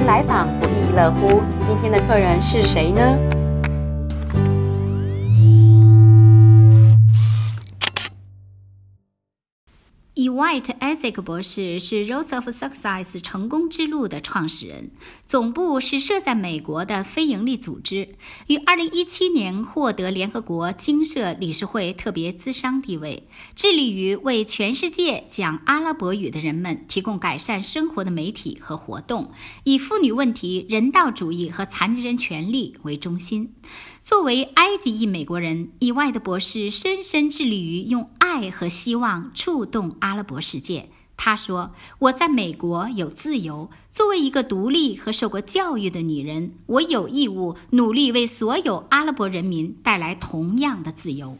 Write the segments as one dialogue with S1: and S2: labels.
S1: 来访不亦乐乎。今天的客人是谁呢
S2: ？Yvette Isaac 博士是 Roads of Success 成功之路的创始人，总部是设在美国的非盈利组织，于2017年获得联合国经社理事会特别咨商地位，致力于为全世界讲阿拉伯语的人们提供改善生活的媒体和活动，以妇女问题、人道主义和残疾人权利为中心。作为埃及裔美国人，Yvette博士深深致力于用爱和希望触动阿拉伯世界。他说：“我在美国有自由，作为一个独立和受过教育的女人，我有义务努力为所有阿拉伯人民带来同样的自由。”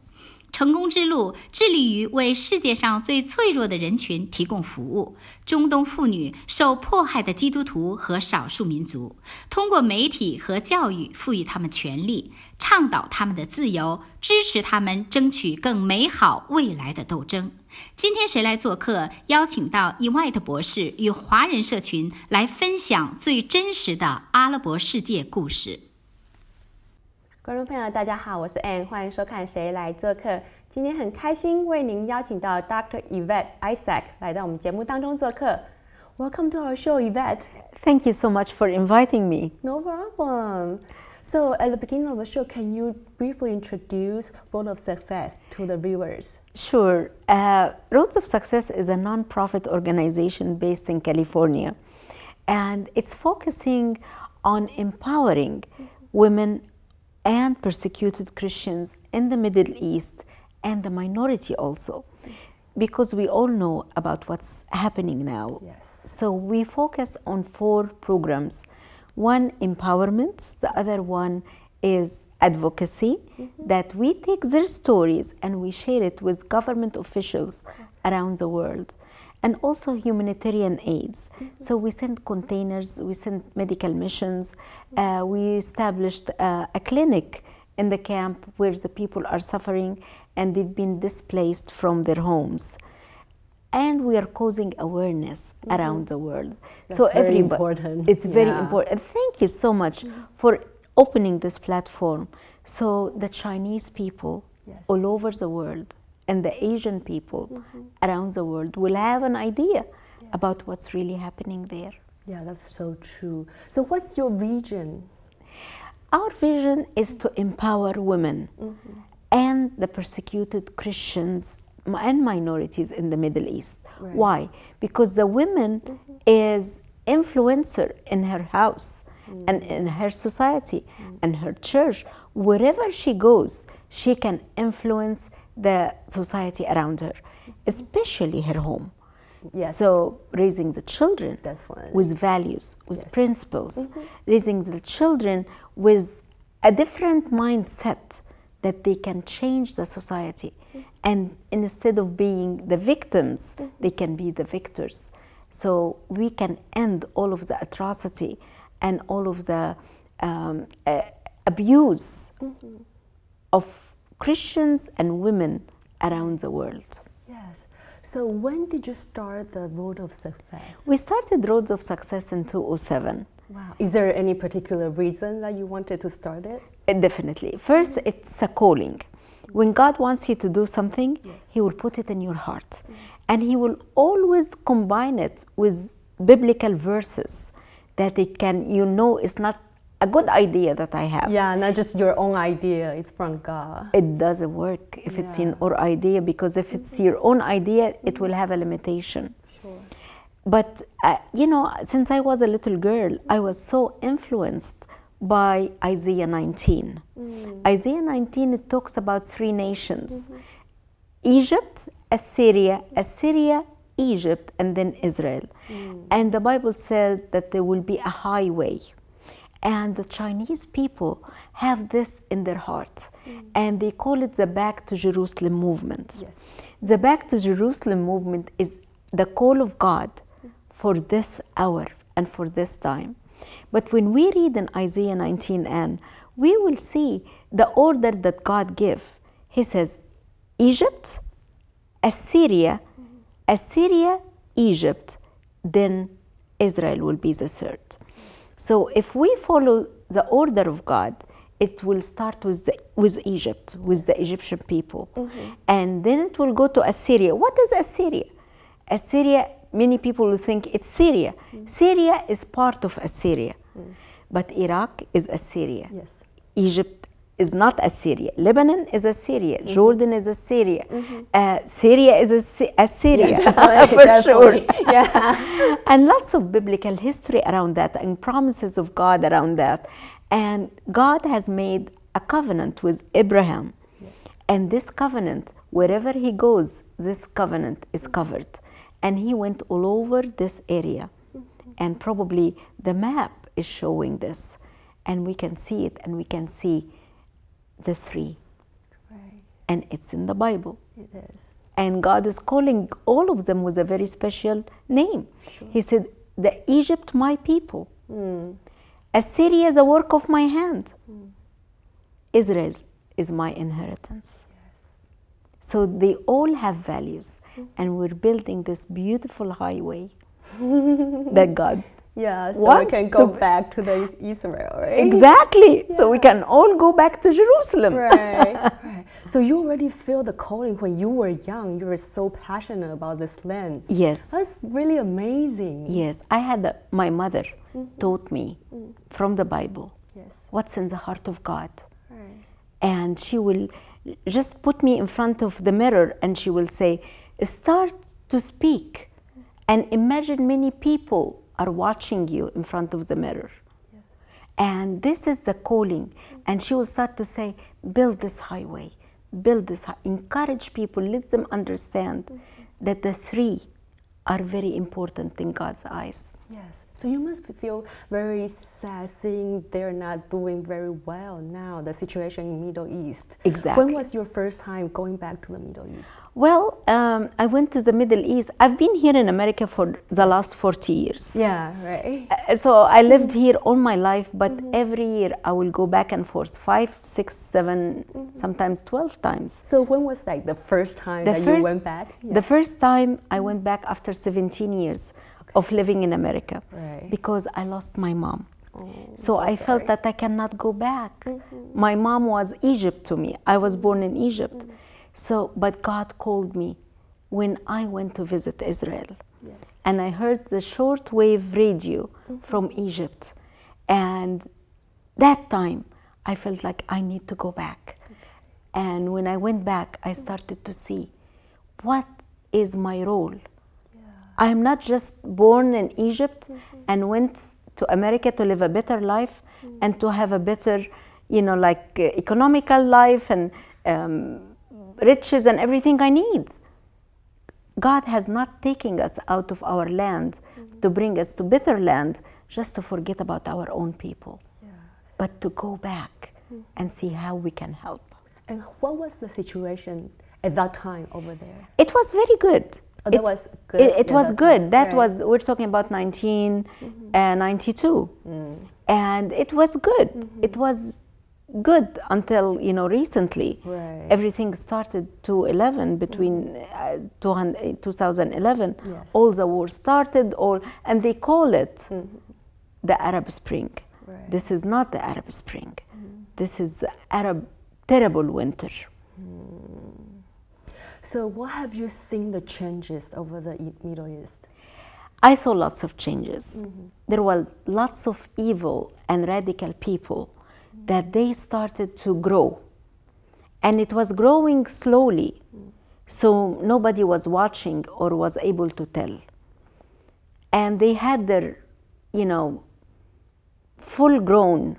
S2: 成功之路致力于为世界上最脆弱的人群提供服务，中东妇女、受迫害的基督徒和少数民族，通过媒体和教育赋予他们权利，倡导他们的自由，支持他们争取更美好未来的斗争。今天谁来做客？邀请到Yvette博士与华人社群来分享最真实的阿拉伯世界故事。
S1: 观众朋友大家好，我是 Ann， 欢迎收看谁来做客。今天很开心为您邀请到 Dr. Yvette Isaac 来到我们节目当中做客。Welcome to our show, Yvette.
S3: Thank you so much for inviting me.
S1: No problem. So at the beginning of the show, can you briefly introduce Roads of Success to the viewers?
S3: Sure. Roads of Success is a non-profit organization based in California, and it's focusing on empowering women and persecuted Christians in the Middle East and the minority also, because we all know about what's happening now.
S1: Yes.
S3: So we focus on 4 programs. One, empowerment. The other one is advocacy, that we take their stories and we share it with government officials around the world. And also humanitarian aids. So we send containers, we send medical missions, we established a clinic in the camp where the people are suffering and they've been displaced from their homes. And we are causing awareness around the world.
S1: That's
S3: so
S1: very important.
S3: It's very important. Thank you so much for opening this platform so the Chinese people all over the world and the Asian people around the world will have an idea about what's really happening there.
S1: Yeah, that's so true. So what's your vision?
S3: Our vision is to empower women and the persecuted Christians and minorities in the Middle East.
S1: Right.
S3: Why? Because the woman is influencer in her house and in her society and her church. Wherever she goes, she can influence the society around her, especially her home.
S1: Yes.
S3: So raising the children
S1: Definitely.
S3: with values, with principles, raising the children with a different mindset that they can change the society. And instead of being the victims, they can be the victors. So we can end all of the atrocity and all of the abuse of Christians and women around the world.
S1: Yes. So when did you start the Road of Success?
S3: We started Roads of Success in 2007.
S1: Wow. Is there any particular reason that you wanted to start it?
S3: Definitely. First, it's a calling. When God wants you to do something, He will put it in your heart. And He will always combine it with biblical verses that it can, you know, it's not a good idea that I have.
S1: Yeah, not just your own idea, it's from God.
S3: It doesn't work if it's your idea, because if it's your own idea, it will have a limitation.
S1: Sure.
S3: But, you know, since I was a little girl, I was so influenced by Isaiah 19. Isaiah 19, it talks about 3 nations. Egypt, Assyria, Egypt, and then Israel. And the Bible said that there will be a highway. And the Chinese people have this in their heart. And they call it the Back to Jerusalem movement.
S1: Yes.
S3: The Back to Jerusalem movement is the call of God for this hour and for this time. But when we read in Isaiah 19, we will see the order that God gave. He says, Egypt, Assyria, Egypt, then Israel will be the third. So if we follow the order of God, it will start with Egypt, with the Egyptian people. And then it will go to Assyria. What is Assyria? Assyria, many people will think it's Syria. Syria is part of Assyria. But Iraq is Assyria.
S1: Yes.
S3: Egypt is not Assyria. Lebanon is Assyria. Jordan is Assyria. Syria is Assyria, for sure.
S1: Yeah.
S3: And lots of biblical history around that and promises of God around that. And God has made a covenant with Abraham.
S1: Yes.
S3: And this covenant, wherever he goes, this covenant is covered. And he went all over this area. And probably the map is showing this. And we can see it, and we can see the three.
S1: Right.
S3: And it's in the Bible.
S1: It is.
S3: And God is calling all of them with a very special name.
S1: Sure.
S3: He said, the Egypt, my people. Assyria is a work of my hand. Israel is my inheritance.
S1: Yes.
S3: So they all have values. And we're building this beautiful highway that God
S1: Yeah, so
S3: wants
S1: we can go
S3: to
S1: back to the Israel, right?
S3: Exactly. So we can all go back to Jerusalem.
S1: Right, right. So you already feel the calling when you were young. You were so passionate about this land.
S3: Yes.
S1: That's really amazing.
S3: Yes. I had my mother taught me from the Bible
S1: Yes.
S3: what's in the heart of God.
S1: Right.
S3: And she will just put me in front of the mirror and she will say, start to speak and imagine many people are watching you in front of the mirror.
S1: Yes.
S3: And this is the calling. And she will start to say, build this highway, build this, encourage people, let them understand that the three are very important in God's eyes.
S1: Yes. So you must feel very sad seeing they're not doing very well now, the situation in Middle East.
S3: Exactly.
S1: When was your first time going back to the Middle East?
S3: Well, I went to the Middle East. I've been here in America for the last 40 years.
S1: Yeah, right.
S3: So I lived here all my life, but every year I will go back and forth 5, 6, 7, sometimes 12 times.
S1: So when was like the first time that you went back? Yeah.
S3: The first time I went back after 17 years of living in America,
S1: Right.
S3: because I lost my mom.
S1: Oh,
S3: So I felt that I cannot go back. My mom was Egypt to me. I was born in Egypt. So, but God called me when I went to visit Israel.
S1: Yes.
S3: And I heard the shortwave radio from Egypt. And that time I felt like I need to go back. And when I went back, I started to see what is my role. I am not just born in Egypt and went to America to live a better life and to have a better, like economical life and riches and everything I need. God has not taken us out of our land to bring us to better land just to forget about our own people, but to go back and see how we can help.
S1: And what was the situation at that time over there?
S3: It was very good.
S1: Oh, that was good.
S3: It was good. That
S1: right.
S3: was, we're talking about 1992. And it was good. It was good until, recently.
S1: Right.
S3: Everything started 2011, between 2011.
S1: Yes.
S3: All the war started, and they call it the Arab Spring.
S1: Right.
S3: This is not the Arab Spring. This is the Arab terrible winter.
S1: So what have you seen the changes over the Middle East?
S3: I saw lots of changes. There were lots of evil and radical people that they started to grow. And it was growing slowly, so nobody was watching or was able to tell. And they had their, full-grown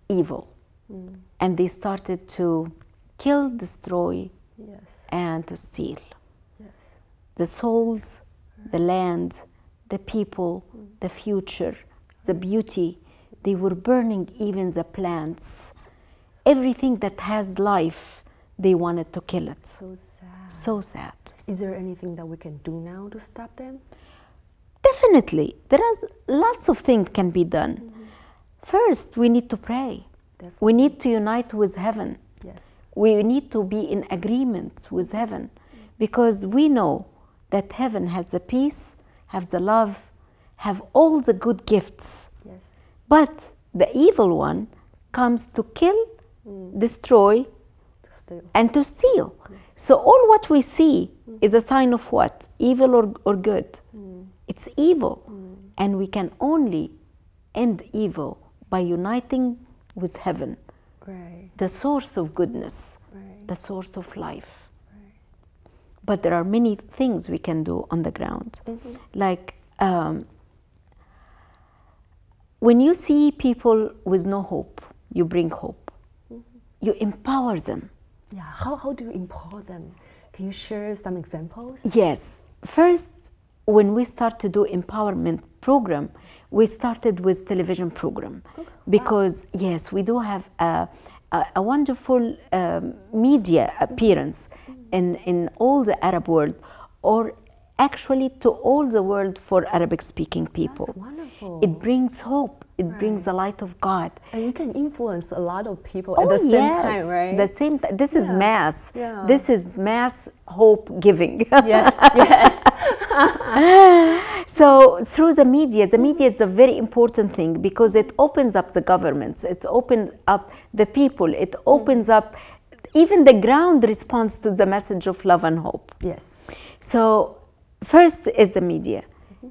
S3: evil. And they started to kill, destroy,
S1: Yes.
S3: and to steal.
S1: Yes.
S3: The souls, the land, the people, the future, the beauty. They were burning even the plants. Everything that has life, they wanted to kill it.
S1: So sad.
S3: So sad.
S1: Is there anything that we can do now to stop them?
S3: Definitely. There are lots of things can be done. First, we need to pray.
S1: Definitely.
S3: We need to unite with heaven.
S1: Yes.
S3: We need to be in agreement with heaven, because we know that heaven has the peace, has the love, have all the good gifts
S1: Yes.
S3: But the evil one comes to kill, destroy, and to steal. So all what we see is a sign of what? Evil or good? It's evil. And we can only end evil by uniting with heaven, the source of goodness, the source of life. But there are many things we can do on the ground. Like when you see people with no hope, you bring hope. You empower them.
S1: Yeah, how do you empower them? Can you share some examples?
S3: Yes. First, when we start to do empowerment program, we started with television program. Because yes, we do have a wonderful media appearance in all the Arab world, or actually to all the world for Arabic speaking people.
S1: That's wonderful.
S3: It brings hope. It brings the light of God.
S1: And you can influence a lot of people at the same time, right?
S3: The same this is mass.
S1: Yeah.
S3: This is mass hope giving.
S1: Yes, yes.
S3: So through the media is a very important thing because it opens up the governments, it opens up the people, it opens up even the ground responds to the message of love and hope.
S1: Yes.
S3: So first is the media.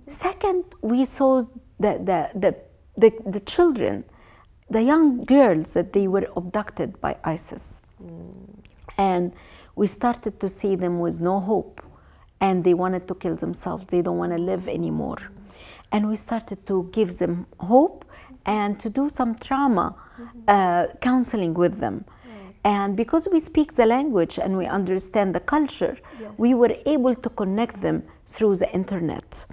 S3: Second, we saw the children, the young girls that they were abducted by ISIS. And we started to see them with no hope. And they wanted to kill themselves. They don't want to live anymore. And we started to give them hope and to do some trauma counseling with them. And because we speak the language and we understand the culture, we were able to connect them through the internet.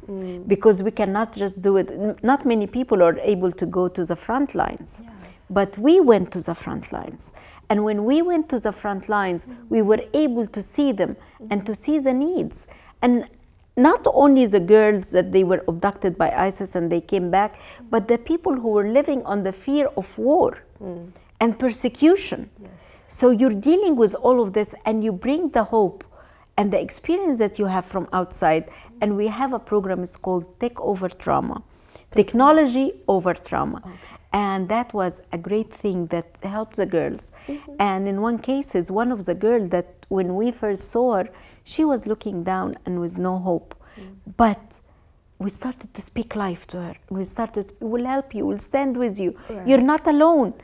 S3: Because we cannot just do it. Not many people are able to go to the front lines. But we went to the front lines. And when we went to the front lines, we were able to see them and to see the needs. And not only the girls that they were abducted by ISIS and they came back, but the people who were living on the fear of war and persecution. So you're dealing with all of this and you bring the hope and the experience that you have from outside. And we have a program, it's called Take Over Trauma, Technology Over Trauma. And that was a great thing that helped the girls. And in one case, one of the girls that when we first saw her, she was looking down and with no hope. But we started to speak life to her. We started, we'll help you, we'll stand with you. You're not alone.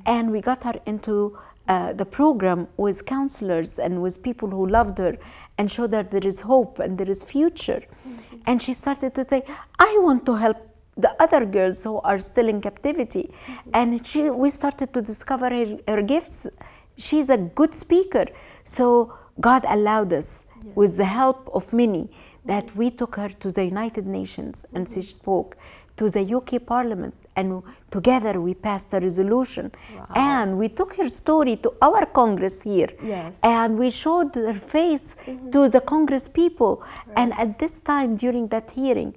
S3: And we got her into the program with counselors and with people who loved her and showed her there is hope and there is future. And she started to say, I want to help the other girls who are still in captivity. And we started to discover her gifts. She's a good speaker. So God allowed us, with the help of many, that we took her to the United Nations and she spoke to the UK Parliament. And together we passed a resolution. And we took her story to our Congress here. And we showed her face to the Congress people. And at this time, during that hearing,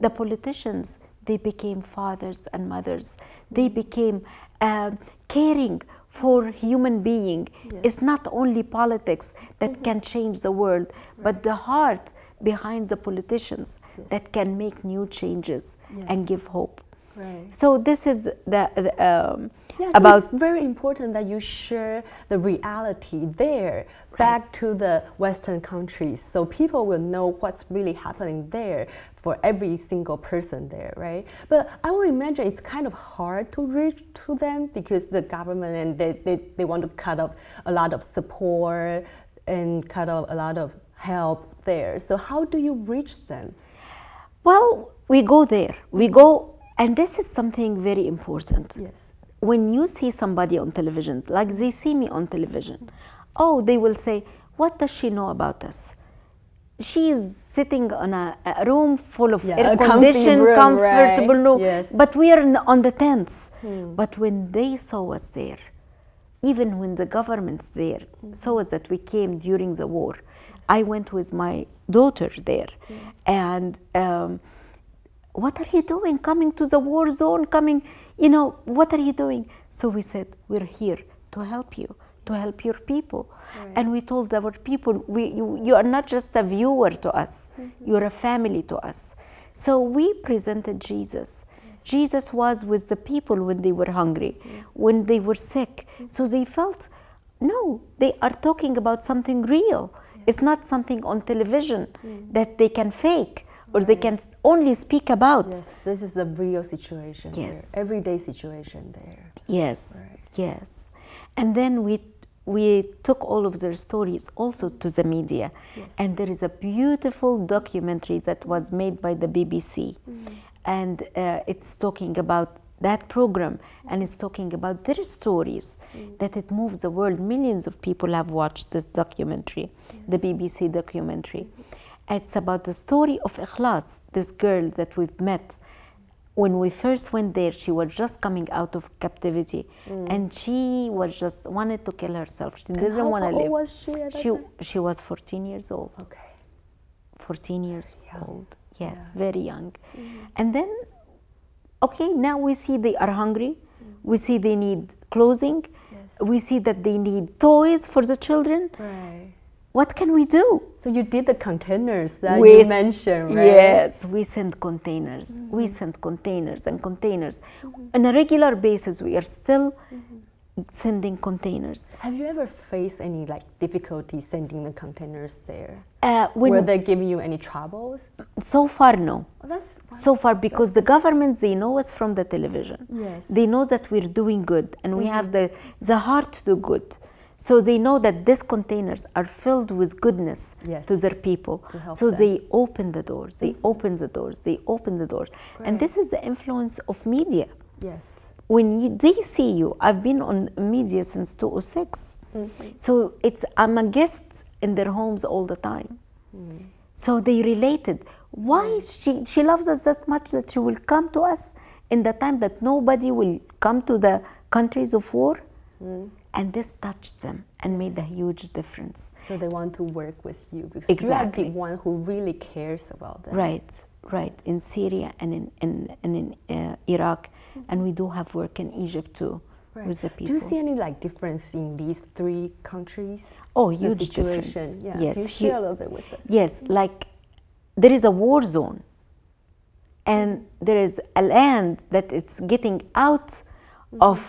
S3: the politicians, they became fathers and mothers. They became caring for human being. It's not only politics that can change the world, but the heart behind the politicians that can make new changes and give hope. So this is
S1: so it's very important that you share the reality there back to the Western countries, so people will know what's really happening there for every single person there, right? But I would imagine it's kind of hard to reach to them because the government and they want to cut off a lot of support and cut off a lot of help there. So how do you reach them?
S3: Well, we go there. We go, and this is something very important. When you see somebody on television, like they see me on television, they will say, what does she know about us? She is sitting on a room full of air-conditioned, comfortable room, but we are on the tents. But when they saw us there, even when the governments there saw us that we came during the war, I went with my daughter there, and what are you doing coming to the war zone, what are you doing? So we said, we're here to help you, to help your people. And we told our people, you are not just a viewer to us, you're a family to us. So we presented Jesus. Jesus was with the people when they were hungry, when they were sick. So they felt, no, they are talking about something real. It's not something on television that they can fake or they can only speak about.
S1: Yes, this is a real situation.
S3: Yes.
S1: There, everyday situation there.
S3: Yes,
S1: Right.
S3: yes. And then we took all of their stories also to the media.
S1: Yes.
S3: And there is a beautiful documentary that was made by the BBC. And it's talking about that program, and it's talking about their stories, that it moves the world. Millions of people have watched this documentary, the BBC documentary. It's about the story of Ikhlas, this girl that we've met. When we first went there, she was just coming out of captivity, and she was just wanted to kill herself. She didn't want to live.
S1: How old was she at that time?
S3: She was 14 years old.
S1: Okay.
S3: 14 years
S1: Young.
S3: old. Yes,
S1: Yes.
S3: very young. And then, okay, now we see they are hungry. We see they need clothing.
S1: Yes.
S3: We see that they need toys for the children.
S1: Right.
S3: What can we do?
S1: So you did the containers that
S3: We
S1: you mentioned, right?
S3: Yes, we send containers. We send containers and containers. On a regular basis, we are still sending containers.
S1: Have you ever faced any difficulty sending the containers there?
S3: When
S1: Were they giving you any troubles?
S3: so far, no.
S1: Oh, that's
S3: So far, because the governments, they know us from the television.
S1: Yes.
S3: They know that we're doing good and we have the heart to do good. So they know that these containers are filled with goodness
S1: Yes.
S3: to their people.
S1: To help
S3: So
S1: them.
S3: they open the doors, they open the doors, they open the doors. And this is the influence of media.
S1: Yes.
S3: When they see you, I've been on media since 2006. So I'm a guest in their homes all the time. So they related. Why she loves us that much that she will come to us in the time that nobody will come to the countries of war? And this touched them and made a huge difference.
S1: So they want to work with you because
S3: Exactly.
S1: you are the one who really cares about them.
S3: Right, right. In Syria and in Iraq, and we do have work in Egypt too,
S1: Right.
S3: with the people.
S1: Do you see any difference in these three countries?
S3: Oh,
S1: The
S3: huge
S1: situation?
S3: difference.
S1: Yeah.
S3: Yes,
S1: Can you share a little bit with us?
S3: Yes, like there is a war zone, and there is a land that it's getting out of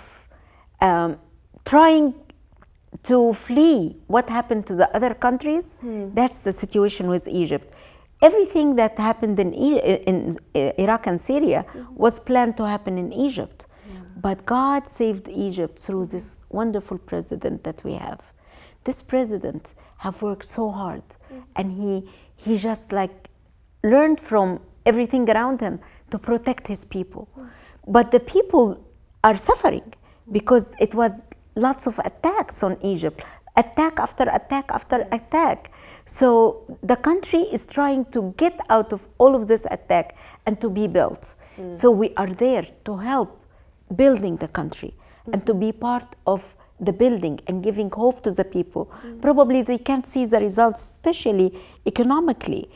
S3: trying to flee what happened to the other countries. That's the situation with Egypt. Everything that happened in Iraq and Syria was planned to happen in Egypt. But God saved Egypt through this wonderful president that we have. This president have worked so hard, and he just learned from everything around him to protect his people. But the people are suffering because it was lots of attacks on Egypt, attack after attack after attack. So the country is trying to get out of all of this attack and to be built. So we are there to help building the country and to be part of the building and giving hope to the people. Probably they can't see the results, especially economically,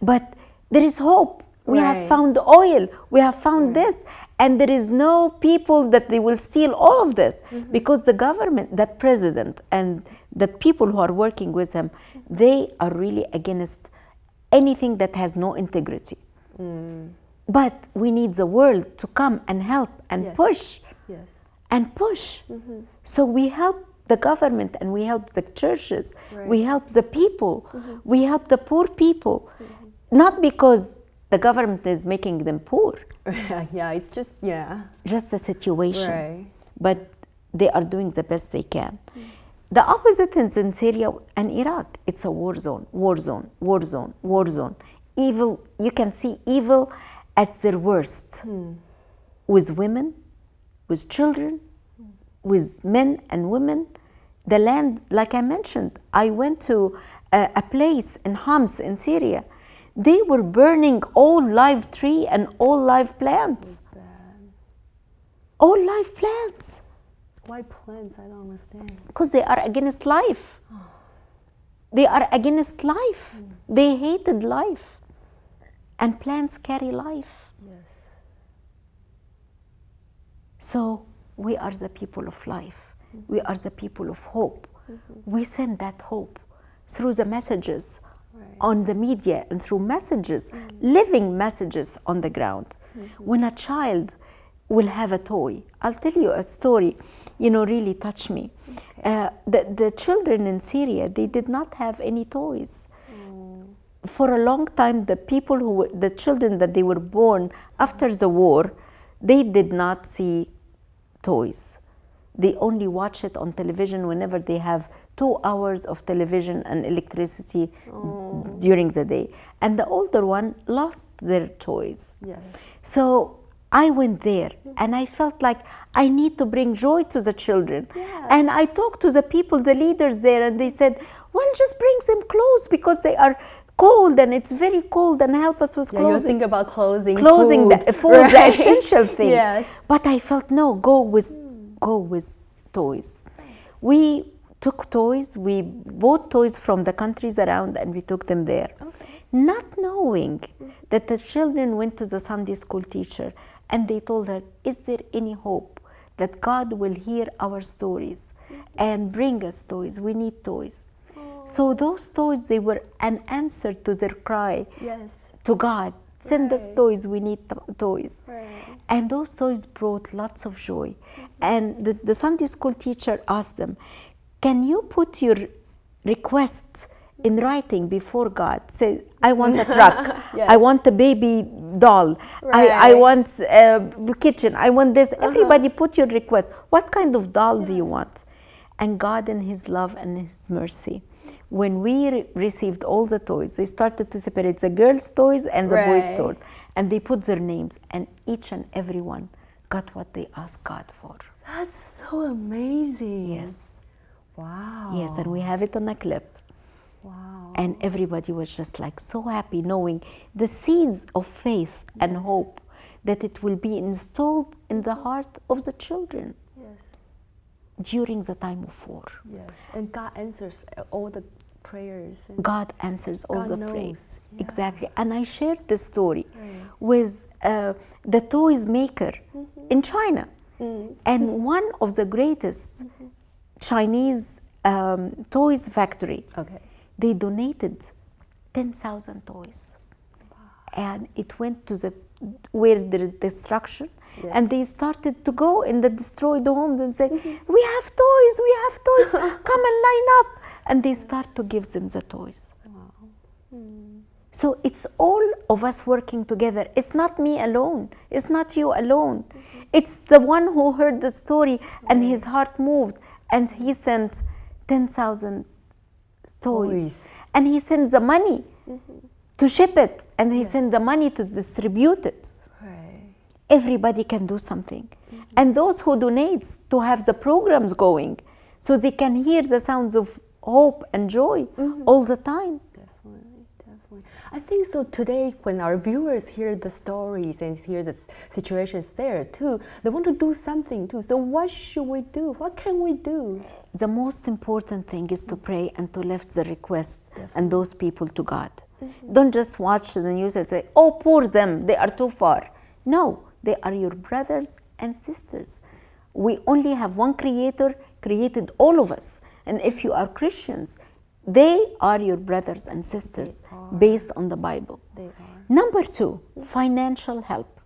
S3: but there is hope. We have found oil, we have found this, and there is no people that they will steal all of this because the government, the president, and the people who are working with him, they are really against anything that has no integrity. But we need the world to come and help and push and push. So we help the government and we help the churches, we help the people, we help the poor people, not because the government is making them poor.
S1: Yeah, it's just,
S3: Just the situation.
S1: Right.
S3: But they are doing the best they can. The opposite is in Syria and Iraq. It's a war zone, war zone, war zone, war zone. Evil, you can see evil at their worst. With women, with children, with men and women. The land, like I mentioned, I went to a place in Homs in Syria. They were burning all live tree and all live plants. All live plants.
S1: Why plants? I don't understand.
S3: Because they are against life. They are against life. They hated life. And plants carry life.
S1: Yes.
S3: So we are the people of life. We are the people of hope. We send that hope through the messages on the media and through messages, living messages on the ground. When a child will have a toy. I'll tell you a story, you know, really touched me. The children in Syria, they did not have any toys. For a long time, the children that they were born after the war, they did not see toys. They only watch it on television whenever they have 2 hours of television and electricity during the day. And the older one lost their toys.
S1: Yeah.
S3: So I went there and I felt like I need to bring joy to the children.
S1: Yes.
S3: And I talked to the people, the leaders there, and they said, well, just bring them clothes because they are cold and it's very cold, and help us with clothing.
S1: You think about clothing,
S3: food,
S1: right?
S3: The essential things.
S1: Yes.
S3: But I felt, no, go with toys. We took toys, we bought toys from the countries around and we took them there.
S1: Okay.
S3: Not knowing that the children went to the Sunday school teacher and they told her, is there any hope that God will hear our stories and bring us toys? We need toys. So those toys, they were an answer to their cry to God. Send us toys, we need toys.
S1: Right.
S3: And those toys brought lots of joy. And the Sunday school teacher asked them, can you put your requests in writing before God? Say, I want a truck, I want a baby doll, I want a kitchen, I want this. Everybody put your request. What kind of doll do you want? And God in His love and His mercy, when we received all the toys, they started to separate the girls' toys and the boys' toys. And they put their names, and each and every one got what they asked God for.
S1: That's so amazing.
S3: Yes.
S1: Wow.
S3: Yes, and we have it on a clip.
S1: Wow.
S3: And everybody was just like so happy knowing the seeds of faith and hope that it will be installed in the heart of the children during the time of war.
S1: Yes, and God answers all the prayers. And
S3: God answers all
S1: God
S3: the
S1: knows.
S3: prayers. Exactly. And I shared this story with the toys maker in China. And one of the greatest Chinese toys factory, they donated 10,000 toys. And it went to where there is destruction. And they started to go in the destroyed homes and say, we have toys, come and line up. And they start to give them the toys. So it's all of us working together. It's not me alone. It's not you alone. It's the one who heard the story and his heart moved and he sent 10,000 toys. And he sent the money to ship it, and he sent the money to distribute it. Everybody can do something. And those who donate to have the programs going so they can hear the sounds of hope and joy all the time.
S1: Definitely. I think so today when our viewers hear the stories and hear the situations there too, they want to do something too. So what should we do? What can we do?
S3: The most important thing is to pray and to lift the request and those people to God. Don't just watch the news and say, oh, poor them, they are too far. No. They are your brothers and sisters. We only have one Creator, created all of us. And if you are Christians, they are your brothers and sisters based on the Bible. Number 2, financial help.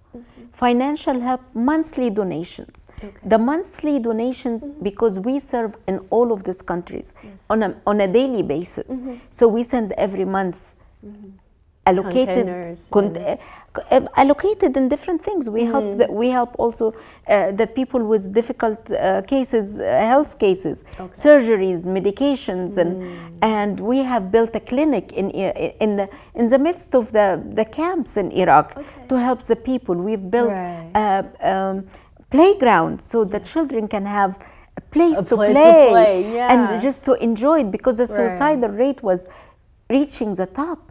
S3: Financial help, monthly donations. The monthly donations, because we serve in all of these countries on a daily basis. So we send every month allocated in different things. We help also the people with difficult cases, health cases, surgeries, medications, and we have built a clinic in the midst of the camps in Iraq to help the people. We've built playgrounds so the children can have a place to play and just to enjoy it, because the suicidal rate was reaching the top.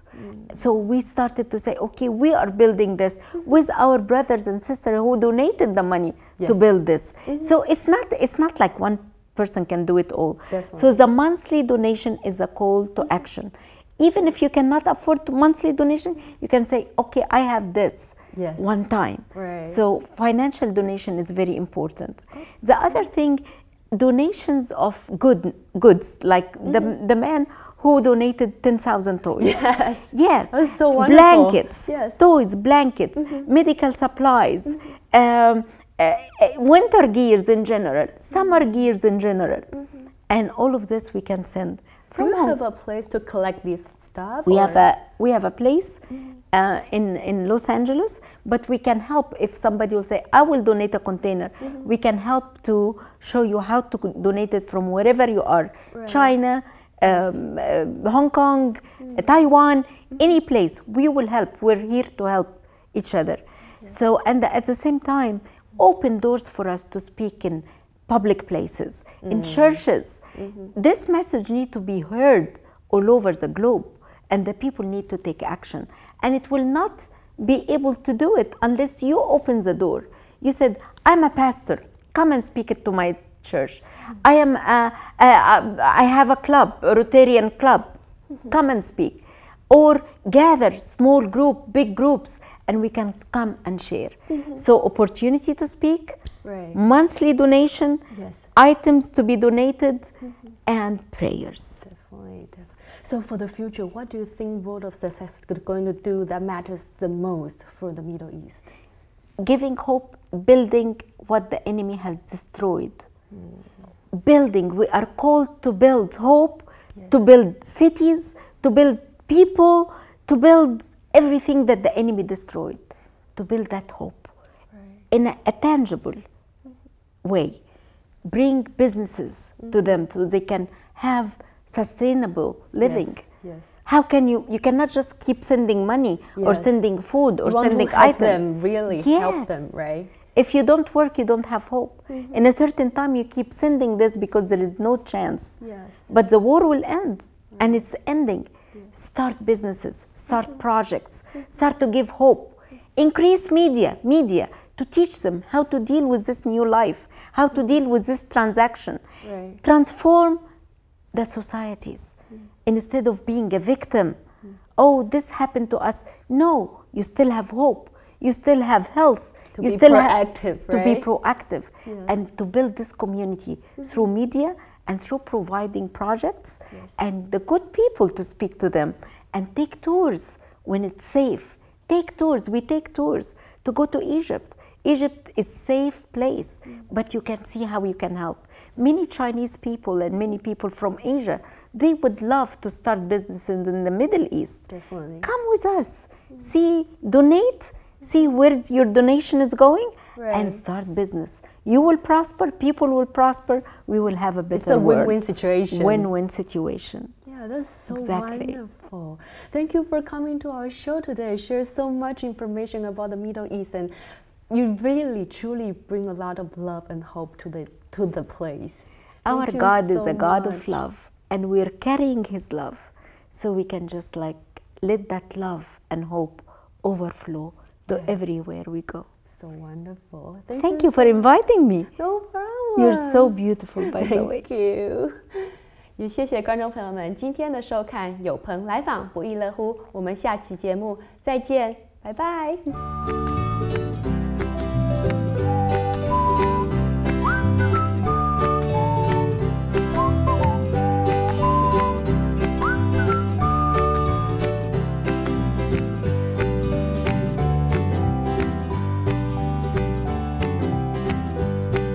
S3: So we started to say, okay, we are building this with our brothers and sisters who donated the money to build this. So it's not like one person can do it all. So the monthly donation is a call to action. Even if you cannot afford monthly donation, you can say, okay, I have this one time. So financial donation is very important. The other thing, donations of goods, like the man who donated 10,000 toys. Yes.
S1: That's so wonderful.
S3: Blankets, toys, blankets, medical supplies, winter gears in general, summer gears in general, and all of this we can send
S1: Do
S3: from
S1: you
S3: home.
S1: have a place to collect this stuff?
S3: We
S1: or-
S3: have a place in Los Angeles, but we can help if somebody will say, I will donate a container. We can help to show you how to donate it from wherever you are.
S1: Right.
S3: China, Hong Kong, Taiwan, any place, we will help. We're here to help each other. So, and at the same time, open doors for us to speak in public places, in churches. This message needs to be heard all over the globe, and the people need to take action. And it will not be able to do it unless you open the door. You said, I'm a pastor, come and speak it to my church. I have a club, a Rotarian club, come and speak. Or gather small group, big groups, and we can come and share. So opportunity to speak,
S1: Right.
S3: monthly donation,
S1: Yes.
S3: items to be donated, and prayers.
S1: Definitely. So for the future, what do you think Road of Success is going to do that matters the most for the Middle East?
S3: Giving hope, building what the enemy has destroyed. Building, we are called to build hope, to build cities, to build people, to build everything that the enemy destroyed, to build that hope in a tangible way. Bring businesses to them so they can have sustainable living.
S1: Yes.
S3: How can you cannot just keep sending money or
S1: Yes.
S3: sending food or
S1: You want
S3: sending
S1: to help
S3: items.
S1: them, really help them, right?
S3: If you don't work, you don't have hope. In a certain time, you keep sending this because there is no chance.
S1: Yes.
S3: But the war will end, and it's ending. Start businesses, start projects, start to give hope. Increase media to teach them how to deal with this new life, how to deal with this transaction.
S1: Right.
S3: Transform the societies instead of being a victim. Oh, this happened to us. No, you still have hope. You still have health.
S1: To
S3: you
S1: be
S3: still
S1: proactive,
S3: to be
S1: right?
S3: proactive,
S1: Yes.
S3: and to build this community through media and through providing projects and the good people to speak to them, and take tours when it's safe. Take tours. We take tours to go to Egypt. Egypt is a safe place, but you can see how you can help. Many Chinese people and many people from Asia, they would love to start businesses in the Middle East.
S1: Definitely.
S3: Come with us. See, donate, see where your donation is going,
S1: Right.
S3: and start business. You will prosper, people will prosper, we will have a better
S1: It's a
S3: world.
S1: win-win situation.
S3: Win-win situation.
S1: Yeah, that's so
S3: Exactly.
S1: wonderful. Thank you for coming to our show today. Share so much information about the Middle East, and you really, truly bring a lot of love and hope to the place.
S3: Our
S1: Thank you
S3: God is
S1: so
S3: a God
S1: much.
S3: of love, and we're carrying His love. So we can just let that love and hope overflow to everywhere we go.
S1: So wonderful.
S3: Thank you for inviting me.
S1: No problem.
S3: You're so beautiful, by the way.
S1: Thank you. 也谢谢观众朋友们今天的收看，有朋来访不亦乐乎。我们下期节目再见，拜拜。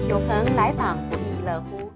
S1: 有朋来访不亦乐乎。